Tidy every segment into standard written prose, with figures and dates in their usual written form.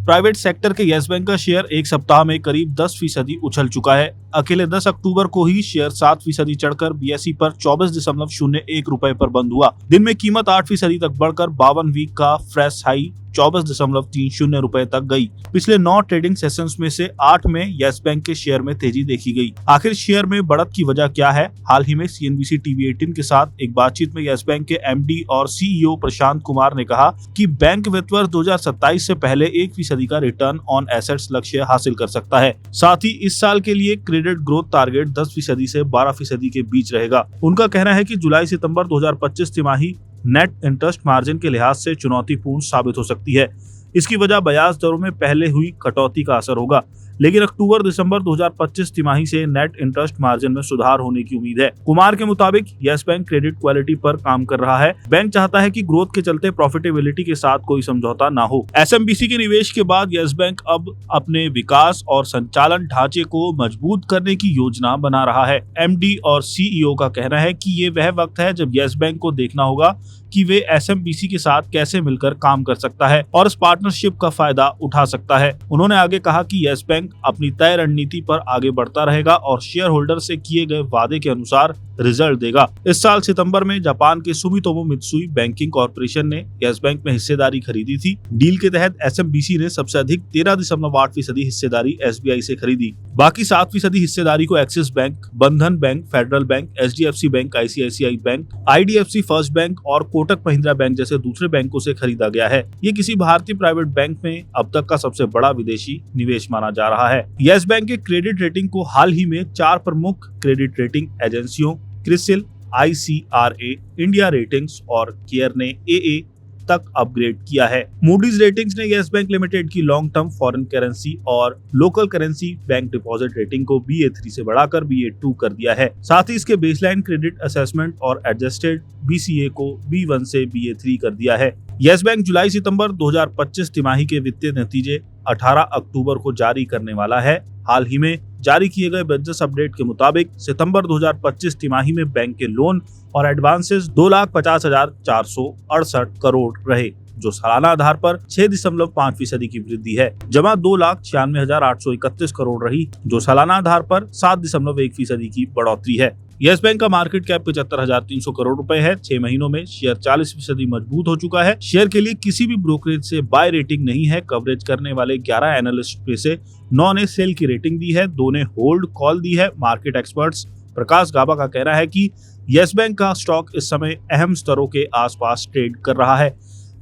Private sector के yes bank का share एक सप्ताह में करीब 10% उछल चुका है। अकेले 10 अक्टूबर को ही शेयर 7% चढ़कर BSE पर 24.01 रुपए पर बंद हुआ। दिन में कीमत 8% तक बढ़कर 52 वीक का फ्रेश हाई 24.30 रुपए तक गई। पिछले 9 ट्रेडिंग सेशंस में से 8 में यस बैंक के शेयर में तेजी देखी गई। आखिर शेयर में बढ़त की वजह क्या है? हाल ही में CNBC TV18 के साथ एक बातचीत में यस बैंक के MD और CEO प्रशांत कुमार ने कहा कि बैंक वित्त वर्ष 2027 से पहले 1% का रिटर्न ऑन एसेट्स लक्ष्य हासिल कर सकता है। साथ ही इस साल के लिए क्रेडिट ग्रोथ टारगेट 10% से 12% के बीच रहेगा। उनका कहना है कि जुलाई सितंबर 2025 तिमाही नेट इंटरेस्ट मार्जिन के लिहाज से चुनौतीपूर्ण साबित हो सकती है। इसकी वजह ब्याज दरों में पहले हुई कटौती का असर होगा, लेकिन अक्टूबर दिसंबर 2025 तिमाही से नेट इंटरेस्ट मार्जिन में सुधार होने की उम्मीद है। कुमार के मुताबिक यस बैंक क्रेडिट क्वालिटी पर काम कर रहा है। बैंक चाहता है कि ग्रोथ के चलते प्रॉफिटेबिलिटी के साथ कोई समझौता ना हो। SMBC के निवेश के बाद यस बैंक अब अपने विकास और संचालन ढांचे को मजबूत करने की योजना बना रहा है। MD और CEO का कहना है कि ये वह वक्त है जब यस बैंक को देखना होगा कि वे SMBC के साथ कैसे मिलकर काम कर सकता है और इस पार्टनरशिप का फायदा उठा सकता है। उन्होंने आगे कहा कि यस बैंक अपनी तय रणनीति पर आगे बढ़ता रहेगा और शेयर होल्डर से किए गए वादे के अनुसार रिजल्ट देगा। इस साल सितंबर में जापान के सुमितोमो मित्सुई बैंकिंग कॉर्पोरेशन ने यस बैंक में हिस्सेदारी खरीदी थी। डील के तहत SMBC ने सबसे अधिक 13.8% हिस्सेदारी SBI से खरीदी। बाकी 7% हिस्सेदारी को एक्सिस बैंक, बंधन bank, federal bank, HDFC bank, ICICI bank, IDFC first bank और कोटक महिंद्रा बैंक जैसे दूसरे बैंकों से खरीदा गया है। ये किसी भारतीय प्राइवेट बैंक में अब तक का सबसे बड़ा विदेशी निवेश माना जा रहा है। यस बैंक के क्रेडिट रेटिंग को हाल ही में 4 प्रमुख क्रेडिट रेटिंग एजेंसियों क्रिसिल, ICRA, इंडिया रेटिंग्स और केयर ने AA तक अपग्रेड किया है। मूडीज रेटिंग्स ने यस बैंक लिमिटेड की लॉन्ग टर्म फॉरेन करेंसी और local currency bank deposit rating को BA3 से बढ़ाकर BA2 कर दिया है। साथ ही इसके बेसलाइन क्रेडिट असेसमेंट और एडजस्टेड BCA को B1 से BA3 कर दिया है। यस बैंक जुलाई सितंबर 2025 तिमाही के वित्तीय नतीजे 18 अक्टूबर को जारी करने वाला है। हाल ही में जारी किए गए बिजनेस अपडेट के मुताबिक सितंबर 2025 तिमाही में बैंक के लोन और एडवांसेस 2,50,468 करोड़ रहे, जो सालाना आधार पर 6.5% की वृद्धि है। जमा 2,96,831 करोड़ रही, जो सालाना आधार पर 7.1% की बढ़ोतरी है। यस बैंक का मार्केट कैप 75,300 करोड़ रुपए है। 6 महीनों में शेयर 40% मजबूत हो चुका है। शेयर के लिए किसी भी ब्रोकरेज से बाय रेटिंग नहीं है। कवरेज करने वाले 11 एनालिस्ट में से 9 ने सेल की रेटिंग दी है, 2 ने होल्ड कॉल दी है। मार्केट एक्सपर्ट्स प्रकाश गाबा का कहना है कि यस बैंक का स्टॉक इस समय अहम स्तरों के आसपास ट्रेड कर रहा है।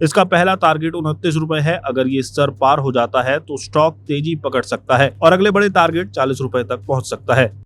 इसका पहला टारगेट 29 रुपए है। अगर ये स्तर पार हो जाता है तो स्टॉक तेजी पकड़ सकता है और अगले बड़े टारगेट 40 रुपए तक पहुंच सकता है।